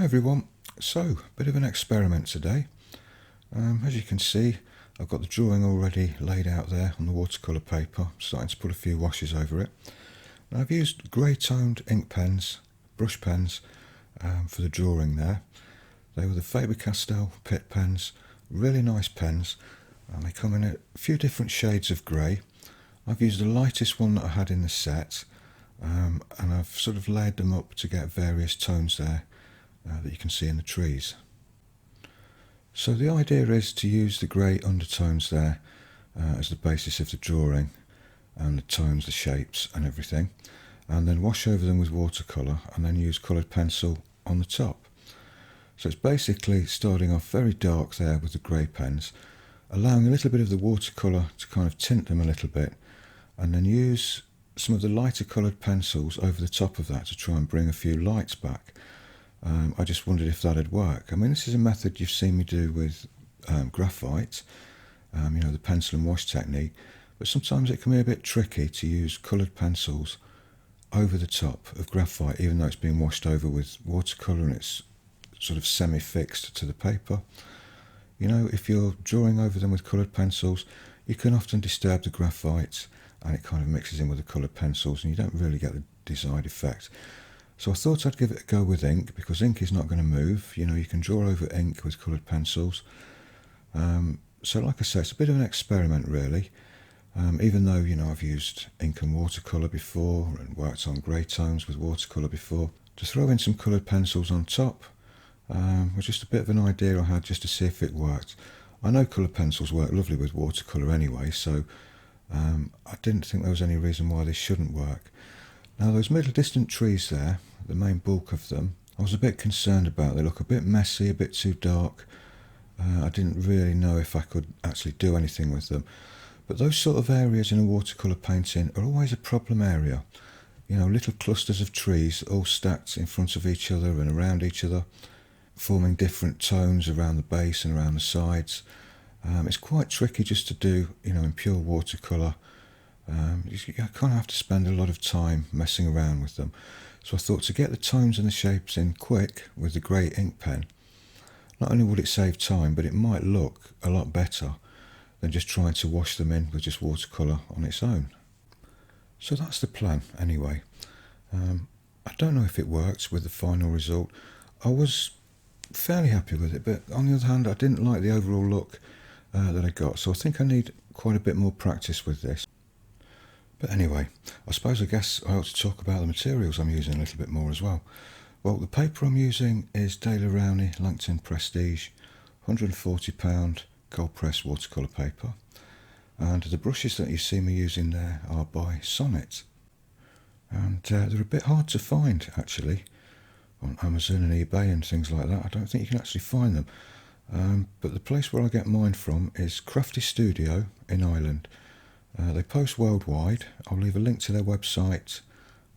Everyone, so bit of an experiment today. As you can see, I've got the drawing already laid out there on the watercolour paper. I'm starting to put a few washes over it. And I've used grey toned ink pens, brush pens, for the drawing there. They were the Faber-Castell Pitt pens, really nice pens, and they come in a few different shades of grey. I've used the lightest one that I had in the set, and I've sort of layered them up to get various tones there that you can see in the trees. So the idea is to use the grey undertones there as the basis of the drawing, and the tones, the shapes and everything, and then wash over them with watercolour and then use coloured pencil on the top. So it's basically starting off very dark there with the grey pens, allowing a little bit of the watercolour to kind of tint them a little bit, and then use some of the lighter coloured pencils over the top of that to try and bring a few lights back. I just wondered if that'd work. I mean, this is a method you've seen me do with graphite, the pencil and wash technique, but sometimes it can be a bit tricky to use coloured pencils over the top of graphite, even though it's being washed over with watercolour and it's sort of semi-fixed to the paper. If you're drawing over them with coloured pencils, you can often disturb the graphite and it kind of mixes in with the coloured pencils and you don't really get the desired effect. So I thought I'd give it a go with ink, because ink is not going to move. You can draw over ink with coloured pencils. So like I say, it's a bit of an experiment really. Even though, I've used ink and watercolour before and worked on grey tones with watercolour before, to throw in some coloured pencils on top was just a bit of an idea I had just to see if it worked. I know coloured pencils work lovely with watercolour anyway, so I didn't think there was any reason why this shouldn't work. Now those middle distant trees there, the main bulk of them, I was a bit concerned about. They look a bit messy, a bit too dark. I didn't really know if I could actually do anything with them. But those sort of areas in a watercolour painting are always a problem area. Little clusters of trees all stacked in front of each other and around each other, forming different tones around the base and around the sides. It's quite tricky just to do, in pure watercolour. You kind of have to spend a lot of time messing around with them. So I thought, to get the tones and the shapes in quick with the grey ink pen, not only would it save time, but it might look a lot better than just trying to wash them in with just watercolour on its own. So that's the plan anyway. I don't know if it works with the final result. I was fairly happy with it, but on the other hand I didn't like the overall look that I got, so I think I need quite a bit more practice with this. But anyway, I guess I ought to talk about the materials I'm using a little bit more as well. Well, the paper I'm using is Daler Rowney Langton Prestige 140 cold press watercolour paper, and the brushes that you see me using there are by Sonnet, and they're a bit hard to find actually on Amazon and eBay and things like that. I don't think you can actually find them, but the place where I get mine from is Crafty Studio in Ireland. They post worldwide. I'll leave a link to their website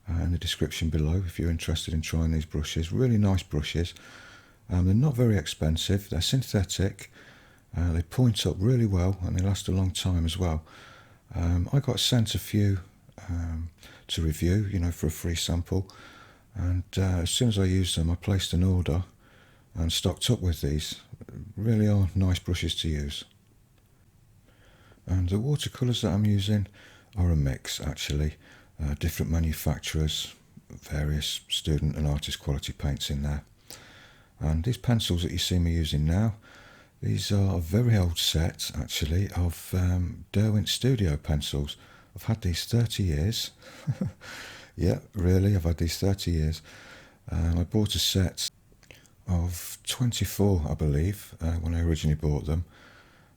in the description below if you're interested in trying these brushes. Really nice brushes. They're not very expensive. They're synthetic. They point up really well and they last a long time as well. I got sent a few to review, for a free sample. And as soon as I used them, I placed an order and stocked up with these. Really are nice brushes to use. And the watercolours that I'm using are a mix actually, different manufacturers, various student and artist quality paints in there. And these pencils that you see me using now, these are a very old set actually of Derwent Studio pencils. I've had these 30 years. Yeah, really, I've had these 30 years. I bought a set of 24, I believe, when I originally bought them.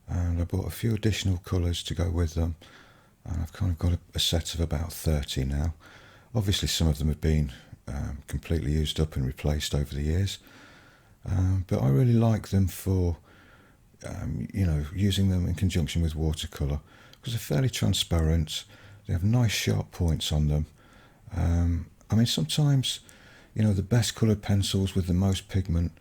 And I bought a few additional colours to go with them, and I've kind of got a set of about 30 now. Obviously some of them have been completely used up and replaced over the years, but I really like them for using them in conjunction with watercolour, because they're fairly transparent. They have nice sharp points on them. I mean, sometimes the best coloured pencils with the most pigment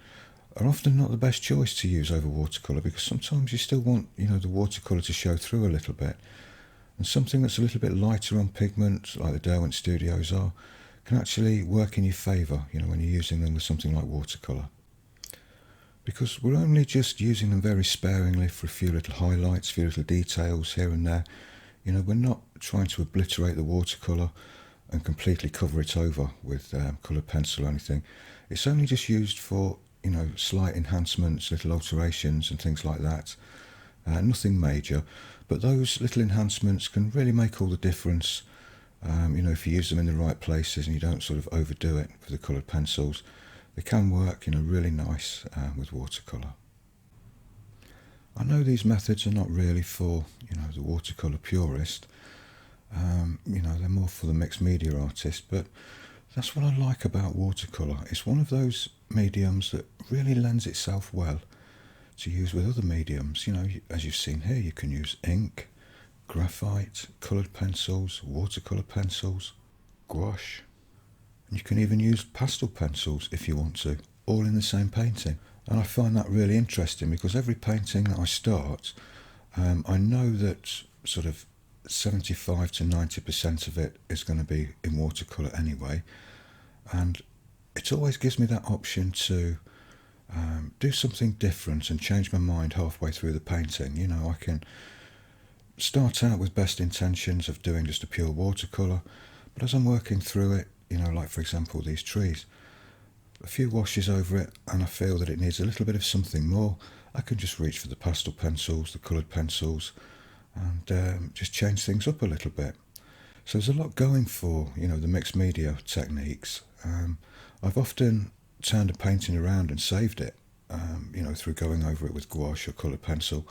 are often not the best choice to use over watercolour, because sometimes you still want the watercolour to show through a little bit, and something that's a little bit lighter on pigment, like the Derwent Studios are, can actually work in your favour when you're using them with something like watercolour. because we're only just using them very sparingly for a few little highlights, a few little details here and there. You know, we're not trying to obliterate the watercolour and completely cover it over with coloured pencil or anything. It's only just used for, you know, slight enhancements, little alterations and things like that. Nothing major, but those little enhancements can really make all the difference. You know, if you use them in the right places and you don't sort of overdo it with the coloured pencils, they can work, you know, really nice with watercolour. I know these methods are not really for, you know, the watercolour purist. You know, they're more for the mixed media artist, but that's what I like about watercolour. It's one of those mediums that really lends itself well to use with other mediums. You know, as you've seen here, you can use ink, graphite, coloured pencils, watercolour pencils, gouache, and you can even use pastel pencils if you want to, all in the same painting. And I find that really interesting because every painting that I start, I know that sort of 75 to 90% of it is going to be in watercolour anyway, and it always gives me that option to do something different and change my mind halfway through the painting. You know, I can start out with best intentions of doing just a pure watercolour, but as I'm working through it, you know, like for example these trees, a few washes over it and I feel that it needs a little bit of something more, I can just reach for the pastel pencils, the coloured pencils, and just change things up a little bit. So there's a lot going for, you know, the mixed media techniques. I've often turned a painting around and saved it, you know, through going over it with gouache or coloured pencil,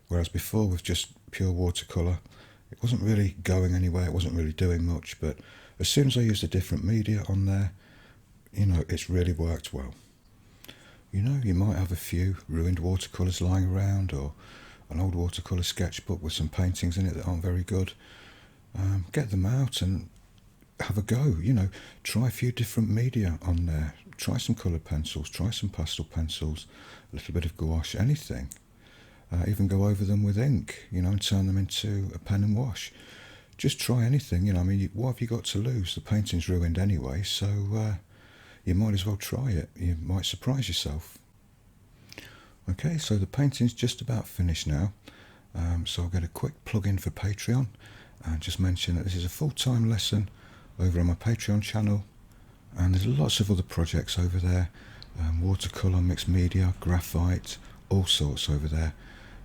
whereas before with just pure watercolour, it wasn't really going anywhere, it wasn't really doing much, but as soon as I used a different media on there, you know, it's really worked well. You know, you might have a few ruined watercolours lying around, or an old watercolour sketchbook with some paintings in it that aren't very good. Get them out and have a go. You know, try a few different media on there. Try some coloured pencils, try some pastel pencils, a little bit of gouache, anything. Even go over them with ink, you know, and turn them into a pen and wash. Just try anything, you know. I mean, what have you got to lose? The painting's ruined anyway, so you might as well try it. You might surprise yourself. Okay, so the painting's just about finished now. So I'll get a quick plug-in for Patreon and just mention that this is a full-time lesson over on my Patreon channel, and there's lots of other projects over there, watercolour, mixed media, graphite, all sorts over there.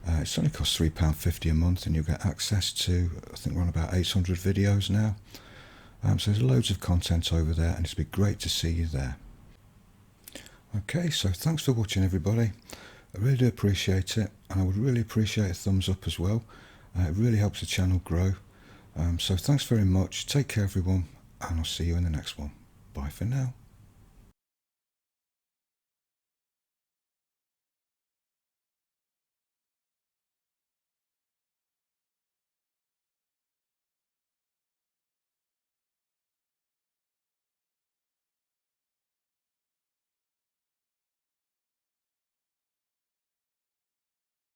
It's only costs £3.50 a month and you'll get access to, I think we're on about 800 videos now. So there's loads of content over there and it's been great to see you there. Okay, so thanks for watching everybody. I really do appreciate it, and I would really appreciate a thumbs up as well. It really helps the channel grow. So thanks very much. Take care everyone, and I'll see you in the next one. Bye for now.